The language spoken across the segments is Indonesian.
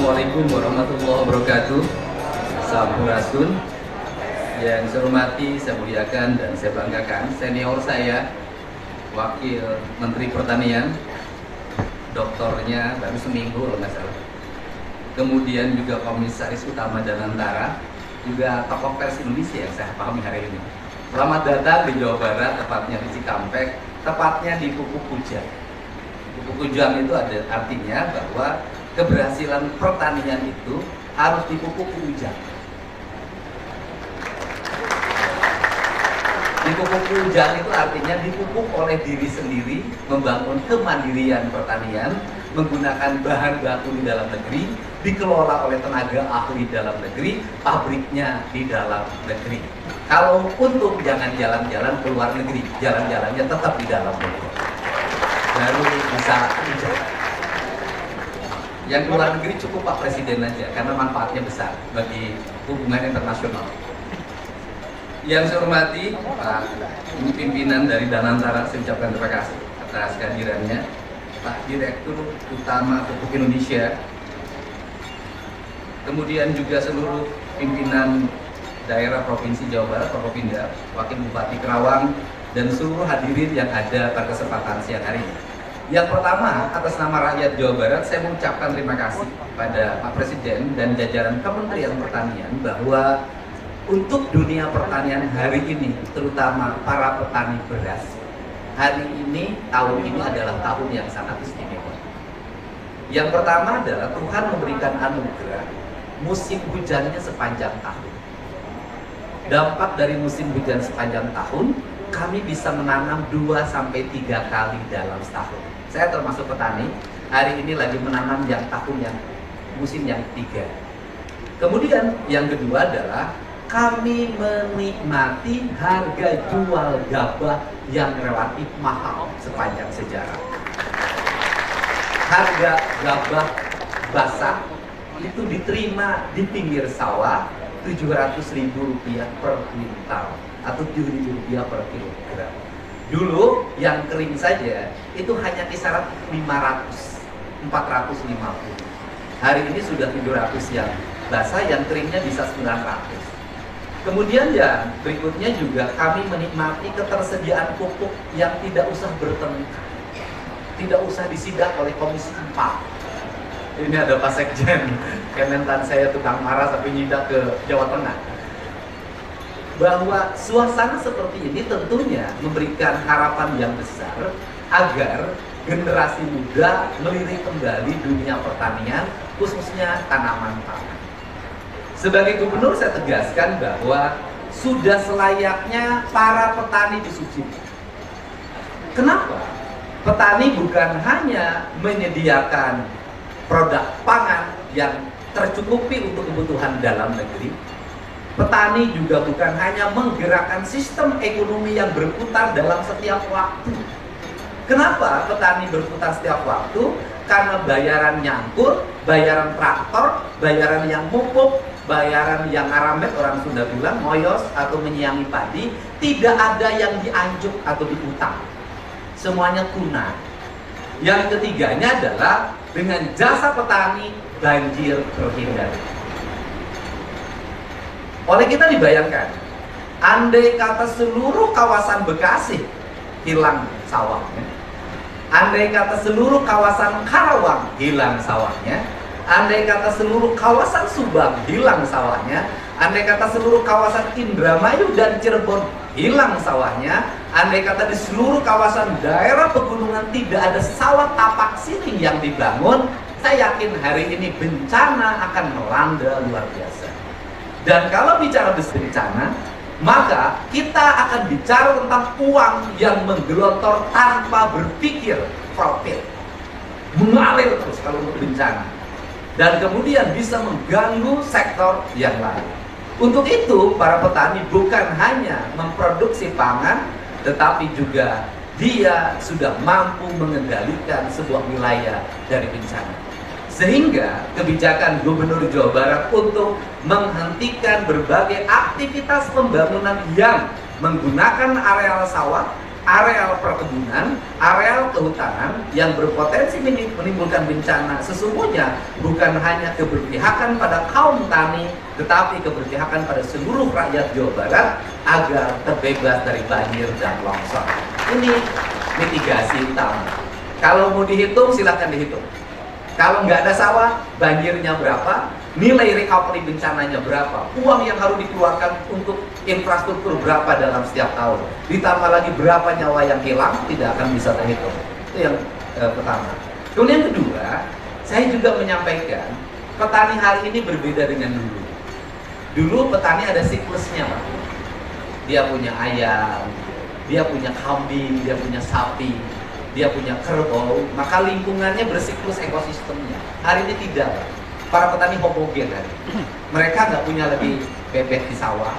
Assalamualaikum warahmatullahi wabarakatuh. Sampurasun. Yang saya hormati, saya muliakan dan saya banggakan senior saya, Wakil Menteri Pertanian, doktornya baru seminggu kalau nggak salah. Kemudian juga Komisaris Utama Danantara, juga tokoh pers Indonesia yang saya pahami hari ini. Selamat datang di Jawa Barat, tepatnya di Cikampek, tepatnya di Pupuk Kujang. Pupuk Kujang itu ada artinya bahwa keberhasilan pertanian itu harus dipupuk hujan. Dipupuk hujan itu artinya dipupuk oleh diri sendiri, membangun kemandirian pertanian, menggunakan bahan baku di dalam negeri, dikelola oleh tenaga ahli dalam negeri, pabriknya di dalam negeri. Kalau untuk jangan jalan-jalan ke luar negeri, jalan-jalannya tetap di dalam negeri. Baru bisa hujan. Yang luar negeri cukup Pak Presiden aja, karena manfaatnya besar bagi hubungan internasional. Yang saya hormati Pak pimpinan dari Danantara, saya ucapkan terima kasih atas kehadirannya. Pak Direktur Utama Pupuk Indonesia, kemudian juga seluruh pimpinan daerah Provinsi Jawa Barat, Forkopimda, Wakil Bupati Kerawang, dan seluruh hadirin yang ada pada kesempatan siang hari ini. Yang pertama, atas nama rakyat Jawa Barat, saya mengucapkan terima kasih pada Pak Presiden dan jajaran Kementerian Pertanian bahwa untuk dunia pertanian hari ini, terutama para petani beras, hari ini, tahun ini adalah tahun yang sangat istimewa. Yang pertama adalah Tuhan memberikan anugerah musim hujannya sepanjang tahun. Dampak dari musim hujan sepanjang tahun, kami bisa menanam 2-3 kali dalam setahun. Saya termasuk petani, hari ini lagi menanam yang musim yang ketiga. Kemudian yang kedua adalah kami menikmati harga jual gabah yang relatif mahal sepanjang sejarah. Harga gabah basah itu diterima di pinggir sawah Rp700.000 per kuintal atau Rp7.000 per kilogram. Dulu yang kering saja itu hanya kisaran 500, 450. Hari ini sudah 700 yang basah, yang keringnya bisa 900. Kemudian ya berikutnya juga kami menikmati ketersediaan pupuk yang tidak usah bertengkar, tidak usah disidak oleh Komisi 4. Ini ada Pak Sekjen, Kementan saya tukang marah tapi nyidak ke Jawa Tengah. Bahwa suasana seperti ini tentunya memberikan harapan yang besar agar generasi muda melirik kembali dunia pertanian, khususnya tanaman pangan. Sebagai gubernur saya tegaskan bahwa sudah selayaknya para petani disubsidi. Kenapa? Petani bukan hanya menyediakan produk pangan yang tercukupi untuk kebutuhan dalam negeri. Petani juga bukan hanya menggerakkan sistem ekonomi yang berputar dalam setiap waktu. Kenapa petani berputar setiap waktu? Karena bayaran nyangkut, bayaran traktor, bayaran yang pupuk, bayaran yang aramet, orang Sunda bilang moyos atau menyiangi padi, tidak ada yang dianjuk atau diutang. Semuanya tunai. Yang ketiganya adalah dengan jasa petani banjir terhindar. Oleh kita dibayangkan, andai kata seluruh kawasan Bekasi hilang sawahnya, andai kata seluruh kawasan Karawang hilang sawahnya, andai kata seluruh kawasan Subang hilang sawahnya, andai kata seluruh kawasan Indramayu dan Cirebon hilang sawahnya, andai kata di seluruh kawasan daerah pegunungan tidak ada sawah tapak siring yang dibangun, saya yakin hari ini bencana akan melanda luar biasa. Dan kalau bicara bencana, maka kita akan bicara tentang uang yang menggelontor tanpa berpikir profit, mengalir terus kalau untuk bencana, dan kemudian bisa mengganggu sektor yang lain. Untuk itu para petani bukan hanya memproduksi pangan, tetapi juga dia sudah mampu mengendalikan sebuah wilayah dari bencana. Sehingga kebijakan Gubernur Jawa Barat untuk menghentikan berbagai aktivitas pembangunan yang menggunakan areal sawah areal perkebunan, areal kehutanan yang berpotensi menimbulkan bencana sesungguhnya bukan hanya keberpihakan pada kaum tani, tetapi keberpihakan pada seluruh rakyat Jawa Barat agar terbebas dari banjir dan longsor. Ini mitigasi utama. Kalau mau dihitung, silahkan dihitung. Kalau nggak ada sawah, banjirnya berapa? Nilai recovery bencananya berapa? Uang yang harus dikeluarkan untuk infrastruktur berapa dalam setiap tahun? Ditambah lagi berapa nyawa yang hilang, tidak akan bisa terhitung. Itu yang pertama. Kemudian kedua, saya juga menyampaikan petani hari ini berbeda dengan dulu. Dulu petani ada siklusnya, Pak. Dia punya ayam, dia punya kambing, dia punya sapi, dia punya kerbau, maka lingkungannya bersiklus ekosistemnya. Hari ini tidak, Pak. Para petani homogen kan. Mereka nggak punya lagi bebek di sawah,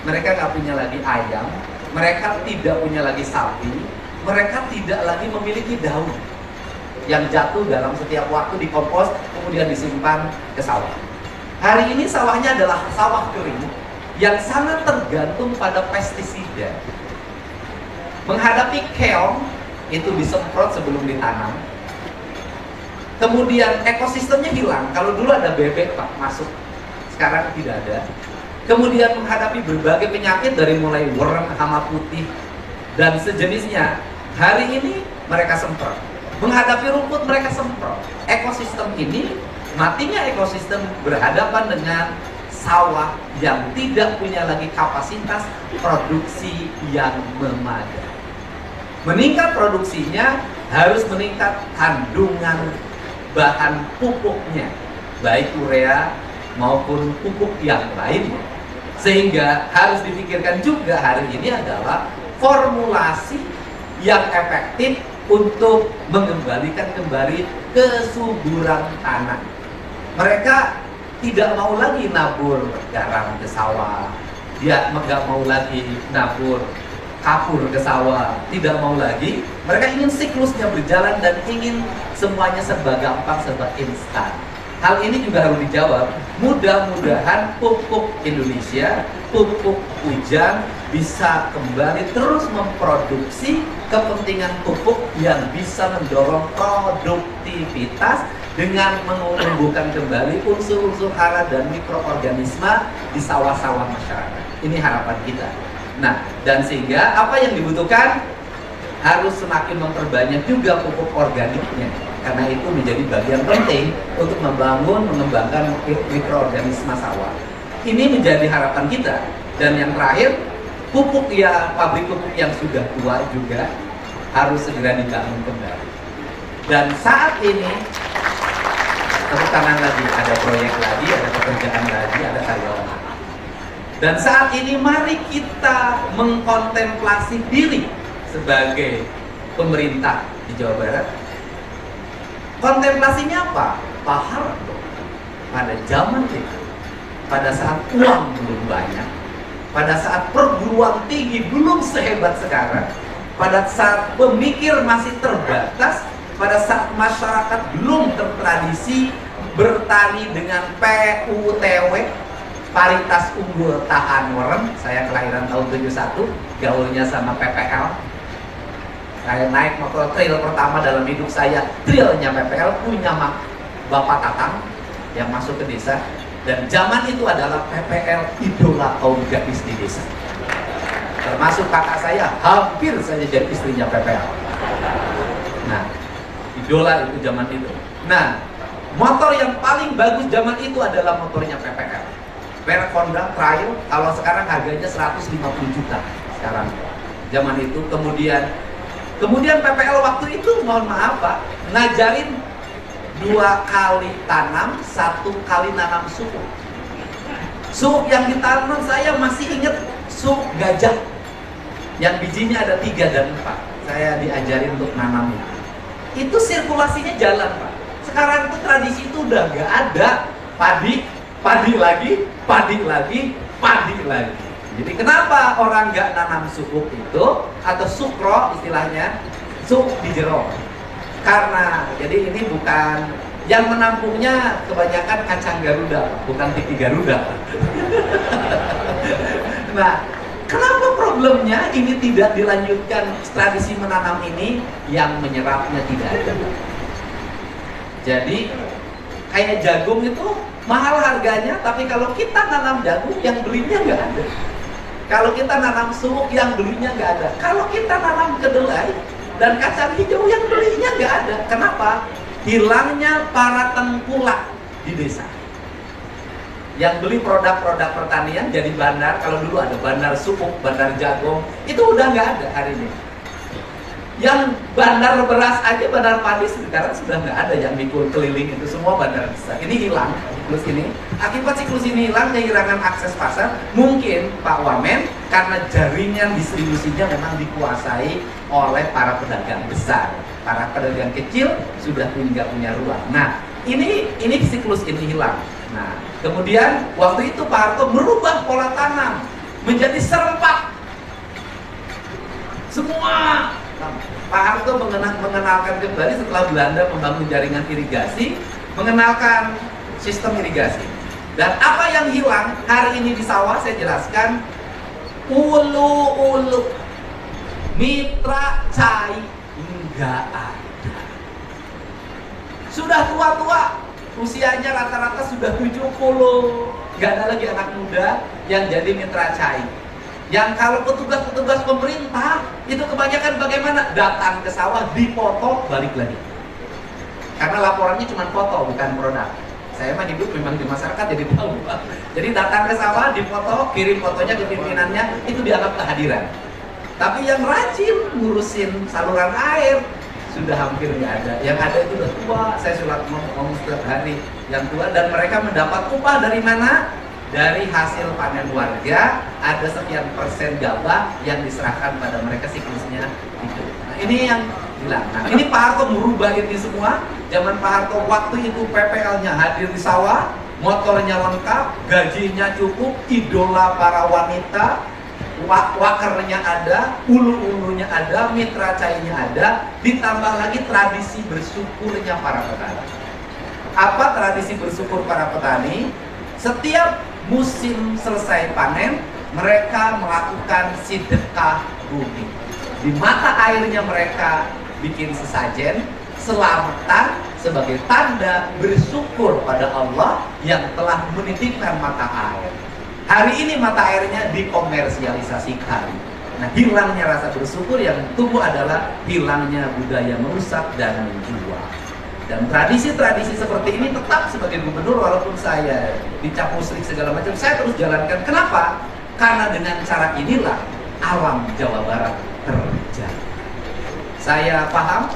mereka nggak punya lagi ayam, mereka tidak punya lagi sapi, mereka tidak lagi memiliki daun yang jatuh dalam setiap waktu dikompos kemudian disimpan ke sawah. Hari ini sawahnya adalah sawah kering yang sangat tergantung pada pestisida. Menghadapi keong itu disemprot sebelum ditanam. Kemudian ekosistemnya hilang. Kalau dulu ada bebek, Pak, masuk, sekarang tidak ada. Kemudian menghadapi berbagai penyakit dari mulai worm, hama putih dan sejenisnya. Hari ini mereka semprot. Menghadapi rumput mereka semprot. Ekosistem ini, matinya ekosistem berhadapan dengan sawah yang tidak punya lagi kapasitas produksi yang memadai. Meningkat produksinya harus meningkat kandungan bahan pupuknya, baik urea maupun pupuk yang lainnya. Sehingga harus dipikirkan juga hari ini adalah formulasi yang efektif untuk mengembalikan kembali kesuburan tanah. Mereka tidak mau lagi nabur garam ke sawah, dia nggak mau lagi nabur kapur ke sawah, tidak mau lagi. Mereka ingin siklusnya berjalan dan ingin semuanya serba gampang, serba instan. Hal ini juga harus dijawab. Mudah-mudahan pupuk Indonesia, pupuk hujan bisa kembali terus memproduksi kepentingan pupuk yang bisa mendorong produktivitas dengan menumbuhkan kembali unsur-unsur hara dan mikroorganisme di sawah-sawah masyarakat. Ini harapan kita. Nah, dan sehingga apa yang dibutuhkan harus semakin memperbanyak juga pupuk organiknya, karena itu menjadi bagian penting untuk membangun, mengembangkan mikroorganisme sawah. Ini menjadi harapan kita. Dan yang terakhir, pupuk ya, pabrik pupuk yang sudah tua juga harus segera dibangun kembali. Dan saat ini tepuk tangan lagi, ada proyek lagi, ada pekerjaan lagi, ada karyawan lagi. Dan saat ini mari kita mengkontemplasi diri sebagai pemerintah di Jawa Barat. Kontemplasinya apa? Pak Harto pada zaman itu, pada saat uang belum banyak, pada saat perguruan tinggi belum sehebat sekarang, pada saat pemikir masih terbatas, pada saat masyarakat belum tertradisi bertani dengan PUTW, paritas unggul tahan worm. Saya kelahiran tahun 71, gaulnya sama PPL. Saya naik motor trail pertama dalam hidup saya, trailnya PPL, punya Bapak Tatang yang masuk ke desa. Dan zaman itu adalah PPL idola kaum gadis di desa. Termasuk kakak saya, hampir saja jadi istrinya PPL. Nah, idola itu zaman itu. Nah, motor yang paling bagus zaman itu adalah motornya PPL. Merek Honda Trail, kalau sekarang harganya 150 juta sekarang. Zaman itu kemudian PPL waktu itu, mohon maaf Pak, ngajarin 2 kali tanam, 1 kali nanam suku. Suku yang ditanam saya masih ingat suku gajah yang bijinya ada 3 dan 4. Saya diajarin untuk nanam itu sirkulasinya jalan, Pak. Sekarang itu tradisi itu udah nggak ada. Padi lagi, padi lagi. Jadi kenapa orang nggak nanam sukuk itu atau sukro istilahnya, suk di jero? Karena jadi ini bukan yang menampungnya, kebanyakan kacang Garuda, bukan TV Garuda. Nah, kenapa Problemnya ini tidak dilanjutkan, tradisi menanam ini yang menyerapnya tidak ada. Jadi kayak jagung itu mahal harganya, tapi kalau kita nanam jagung yang belinya nggak ada. Kalau kita nanam suuk yang belinya nggak ada. Kalau kita nanam kedelai dan kacang hijau yang belinya nggak ada. Kenapa? Hilangnya para tengkulak di desa. Yang beli produk-produk pertanian jadi bandar. Kalau dulu ada bandar suuk, bandar jagung, itu udah nggak ada hari ini. Yang bandar beras aja, bandar padi sekarang sudah nggak ada, yang mikul keliling itu semua bandar besar. Ini hilang siklus ini. Akibat siklus ini hilang, kehilangan akses pasar. Mungkin Pak Wamen karena jaringan distribusinya memang dikuasai oleh para pedagang besar. Para pedagang kecil sudah nggak punya ruang. Nah, ini siklus ini hilang. Nah, kemudian waktu itu Pak Harto merubah pola tanam menjadi serempak. Semua Pak Harto mengenalkan kembali setelah Belanda membangun jaringan irigasi, mengenalkan sistem irigasi. Dan apa yang hilang hari ini di sawah saya jelaskan, ulu-ulu, mitra cai enggak ada. Sudah tua-tua, usianya rata-rata sudah 70, nggak ada lagi anak muda yang jadi mitra cai. Yang kalau petugas-petugas pemerintah itu kebanyakan bagaimana? Datang ke sawah, dipoto, balik lagi. Karena laporannya cuma foto, bukan produk. Saya mah hidup memang di masyarakat jadi tahu. Jadi datang ke sawah, dipoto, kirim fotonya ke pimpinannya, itu dianggap kehadiran. Tapi yang rajin ngurusin saluran air sudah hampir nggak ada. Yang ada itu udah tua. Saya sudah ngomong setiap hari yang tua, dan mereka mendapat upah dari mana? Dari hasil panen warga, ada sekian persen gabah yang diserahkan pada mereka siklusnya itu. Nah, ini yang hilang. Nah, ini Pak Harto merubah ini semua. Zaman Pak Harto waktu itu PPL-nya hadir di sawah, motornya lengkap, gajinya cukup, idola para wanita, wakernya ada, ulu-ulunya ada, mitra cainya ada, ditambah lagi tradisi bersyukurnya para petani. Apa tradisi bersyukur para petani? Setiap musim selesai panen, mereka melakukan sedekah bumi. Di mata airnya mereka bikin sesajen, selamatan sebagai tanda bersyukur pada Allah yang telah menitipkan mata air. Hari ini mata airnya dikomersialisasikan. Nah, hilangnya rasa bersyukur, yang tumbuh adalah hilangnya budaya merusak dan menjual. Dan tradisi-tradisi seperti ini tetap sebagai gubernur, walaupun saya dicap musyrik segala macam, saya terus jalankan. Kenapa? Karena dengan cara inilah alam Jawa Barat terjaga. Saya paham,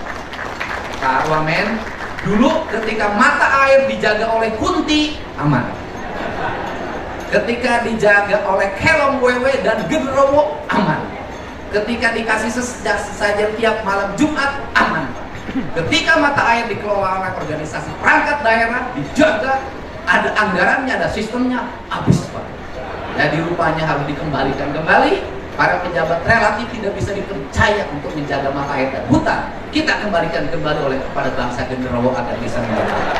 Pak Wamen, dulu ketika mata air dijaga oleh Kunti, aman. Ketika dijaga oleh Kelong Wewe dan Genderowo, aman. Ketika dikasih sesajen tiap malam Jumat, aman. Ketika mata air dikelola oleh organisasi perangkat daerah, dijaga, ada anggarannya, ada sistemnya, habis Pak. Jadi rupanya harus dikembalikan kembali. Para pejabat relatif tidak bisa dipercaya untuk menjaga mata air dan hutan. Kita kembalikan kembali oleh kepada bangsa Genderowo agar bisa menjaga.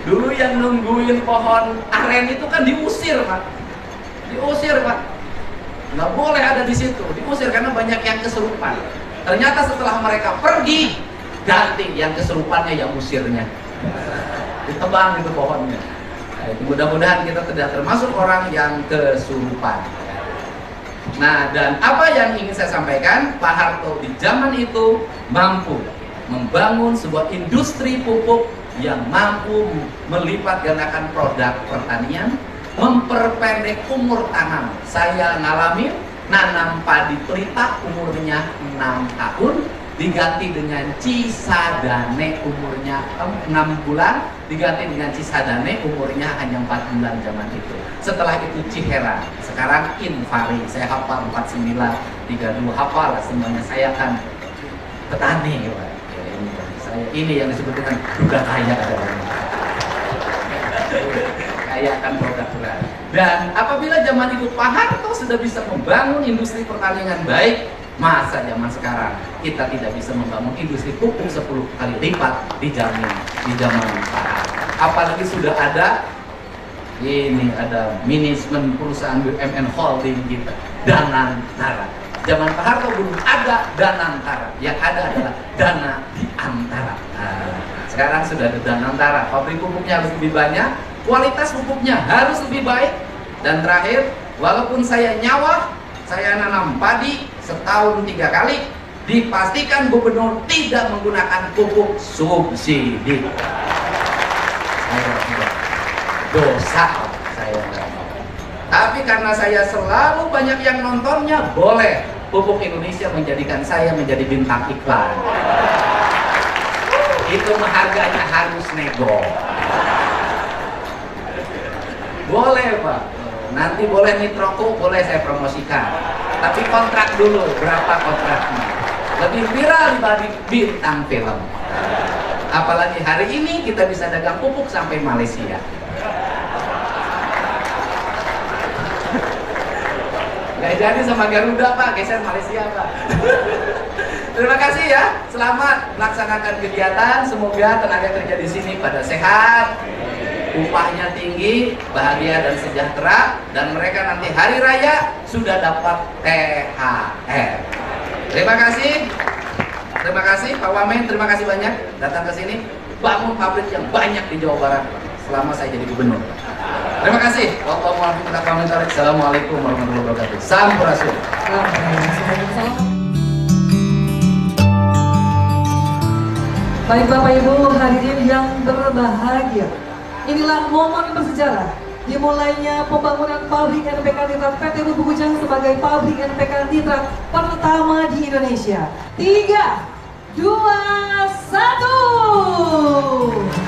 Dulu yang nungguin pohon aren itu kan diusir Pak. Diusir Pak. Nggak boleh ada di situ, diusir karena banyak yang kesurupan. Ternyata setelah mereka pergi, ganti yang kesurupannya, yang usirnya. Ditebang itu pohonnya. Nah, mudah-mudahan kita tidak termasuk orang yang kesurupan. Nah, dan apa yang ingin saya sampaikan, Pak Harto di zaman itu mampu membangun sebuah industri pupuk yang mampu melipat gandakan produk pertanian, memperpendek umur tanam. Saya ngalamin nanam padi pelita umurnya 6 tahun, diganti dengan cisadane umurnya 6 bulan, diganti dengan cisadane umurnya hanya 4 bulan zaman itu. Setelah itu Cihera, sekarang Invari. Saya hafal 49, 32, hafal lah semuanya. Saya kan petani ya, Pak. Ini yang disebut dengan duga kaya kaya akan produk beras. Dan apabila zaman itu Pak Harto sudah bisa membangun industri pertanian baik, masa zaman sekarang kita tidak bisa membangun industri pupuk 10 kali lipat di zaman Pak Harto. Apalagi sudah ada Ini ada manajemen perusahaan BUMN holding kita, Danantara. Zaman Pak Harto belum ada Danantara, yang ada adalah Dana di Antara. Nah, sekarang sudah ada Danantara. Pabrik pupuknya harus lebih banyak, kualitas pupuknya harus lebih baik. Dan terakhir, walaupun saya nyawah, saya nanam padi setahun 3 kali, dipastikan gubernur tidak menggunakan pupuk subsidi. Saya tidak, dosa saya nggak mau. Tapi karena saya selalu banyak yang nontonnya, boleh Pupuk Indonesia menjadikan saya menjadi bintang iklan. Itu harganya harus nego. Boleh Pak, nanti boleh Nitroku, boleh saya promosikan. Tapi kontrak dulu, berapa kontraknya? Lebih viral dibanding bintang film. Apalagi hari ini kita bisa dagang pupuk sampai Malaysia. Nggak jadi sama Garuda Pak, geser Malaysia Pak. Terima kasih ya, selamat melaksanakan kegiatan. Semoga tenaga kerja di sini pada sehat, upahnya tinggi, bahagia dan sejahtera, dan mereka nanti hari raya sudah dapat THR. Terima kasih Pak Wamen, terima kasih banyak datang ke sini, bangun pabrik yang banyak di Jawa Barat selama saya jadi gubernur. Terima kasih. Wassalamualaikum warahmatullahi wabarakatuh. Sampurasun. Baik Bapak Ibu hadirin yang berbahagia, inilah momen bersejarah dimulainya pembangunan pabrik NPK Nitrat PT Pupuk Ujang sebagai pabrik NPK Nitrat pertama di Indonesia. 3, 2, 1.